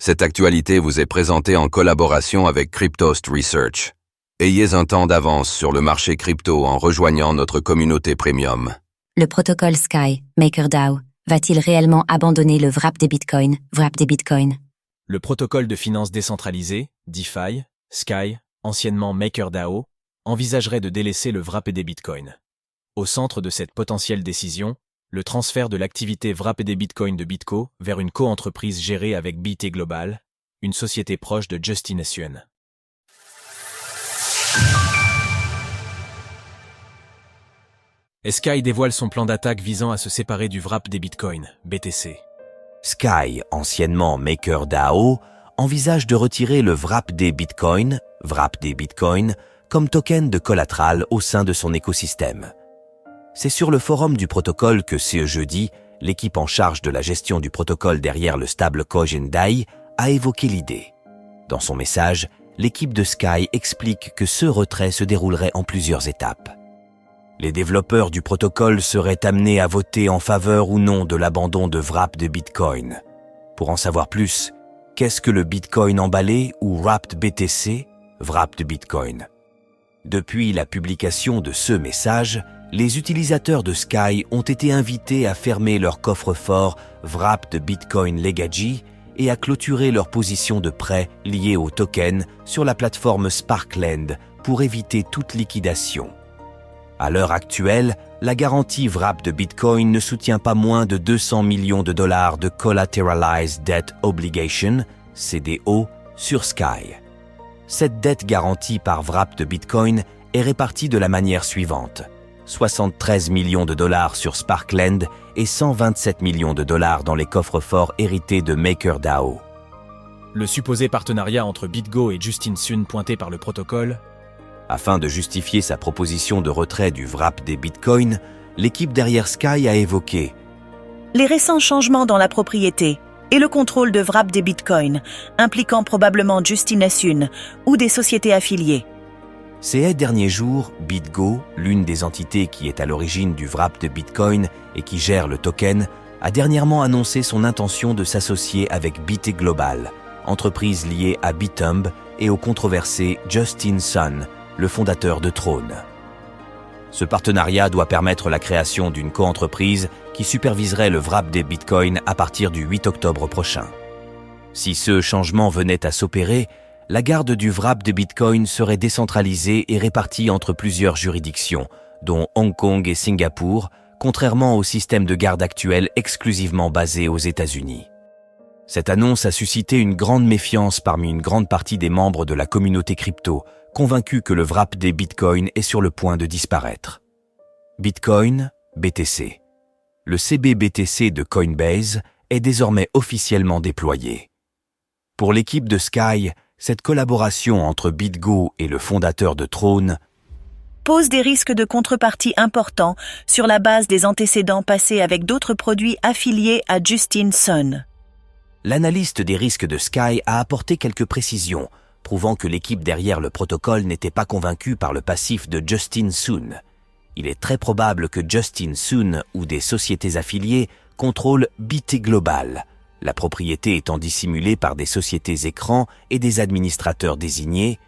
Cette actualité vous est présentée en collaboration avec Cryptost Research. Ayez un temps d'avance sur le marché crypto en rejoignant notre communauté premium. Le protocole Sky, MakerDAO, va-t-il réellement abandonner le wrap des bitcoins, Le protocole de finance décentralisée, DeFi, Sky, anciennement MakerDAO, envisagerait de délaisser le wrap des bitcoins. Au centre de cette potentielle décision, le transfert de l'activité wrap des bitcoins de BitGo vers une co-entreprise gérée avec BT Global, une société proche de Justin Sun. Sky dévoile son plan d'attaque visant à se séparer du wrap des bitcoins, BTC. Sky, anciennement MakerDAO, envisage de retirer le wrap des bitcoins, comme token de collatéral au sein de son écosystème. C'est sur le forum du protocole que ce jeudi, l'équipe en charge de la gestion du protocole derrière le stablecoin DAI a évoqué l'idée. Dans son message, l'équipe de Sky explique que ce retrait se déroulerait en plusieurs étapes. Les développeurs du protocole seraient amenés à voter en faveur ou non de l'abandon de wrap de Bitcoin. Pour en savoir plus, qu'est-ce que le Bitcoin emballé ou wrapped BTC, wrap de Bitcoin? Depuis la publication de ce message, les utilisateurs de Sky ont été invités à fermer leur coffre-fort wrapped Bitcoin Legacy et à clôturer leur position de prêt liée au token sur la plateforme Sparkland pour éviter toute liquidation. À l'heure actuelle, la garantie wrap de Bitcoin ne soutient pas moins de 200 millions de dollars de Collateralized Debt Obligation, CDO, sur Sky. Cette dette garantie par wrap de Bitcoin est répartie de la manière suivante. 73 millions de dollars sur Sparkland et 127 millions de dollars dans les coffres-forts hérités de MakerDAO. Le supposé partenariat entre BitGo et Justin Sun pointé par le protocole. Afin de justifier sa proposition de retrait du wrap des bitcoins, l'équipe derrière Sky a évoqué les récents changements dans la propriété et le contrôle de wrap des bitcoins, impliquant probablement Justin Sun ou des sociétés affiliées. Ces derniers jours, BitGo, l'une des entités qui est à l'origine du wrap de Bitcoin et qui gère le token, a dernièrement annoncé son intention de s'associer avec BT Global, entreprise liée à Bithumb et au controversé Justin Sun, le fondateur de Throne. Ce partenariat doit permettre la création d'une co-entreprise qui superviserait le wrap des bitcoins à partir du 8 octobre prochain. Si ce changement venait à s'opérer, la garde du wrap de Bitcoin serait décentralisée et répartie entre plusieurs juridictions, dont Hong Kong et Singapour, contrairement au système de garde actuel exclusivement basé aux États-Unis. Cette annonce a suscité une grande méfiance parmi une grande partie des membres de la communauté crypto, convaincus que le wrap des bitcoins est sur le point de disparaître. Bitcoin, BTC. Le CBBTC de Coinbase est désormais officiellement déployé. Pour l'équipe de Sky, cette collaboration entre BitGo et le fondateur de Throne pose des risques de contrepartie importants sur la base des antécédents passés avec d'autres produits affiliés à Justin Sun. L'analyste des risques de Sky a apporté quelques précisions, prouvant que l'équipe derrière le protocole n'était pas convaincue par le passif de Justin Sun. Il est très probable que Justin Sun ou des sociétés affiliées contrôlent BT Global, la propriété étant dissimulée par des sociétés écrans et des administrateurs désignés.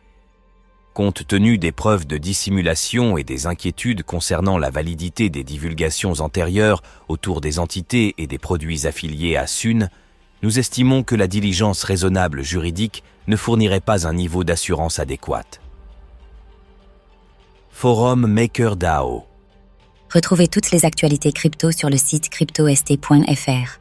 Compte tenu des preuves de dissimulation et des inquiétudes concernant la validité des divulgations antérieures autour des entités et des produits affiliés à Sun, nous estimons que la diligence raisonnable juridique ne fournirait pas un niveau d'assurance adéquat. Forum MakerDAO. Retrouvez toutes les actualités crypto sur le site cryptost.fr.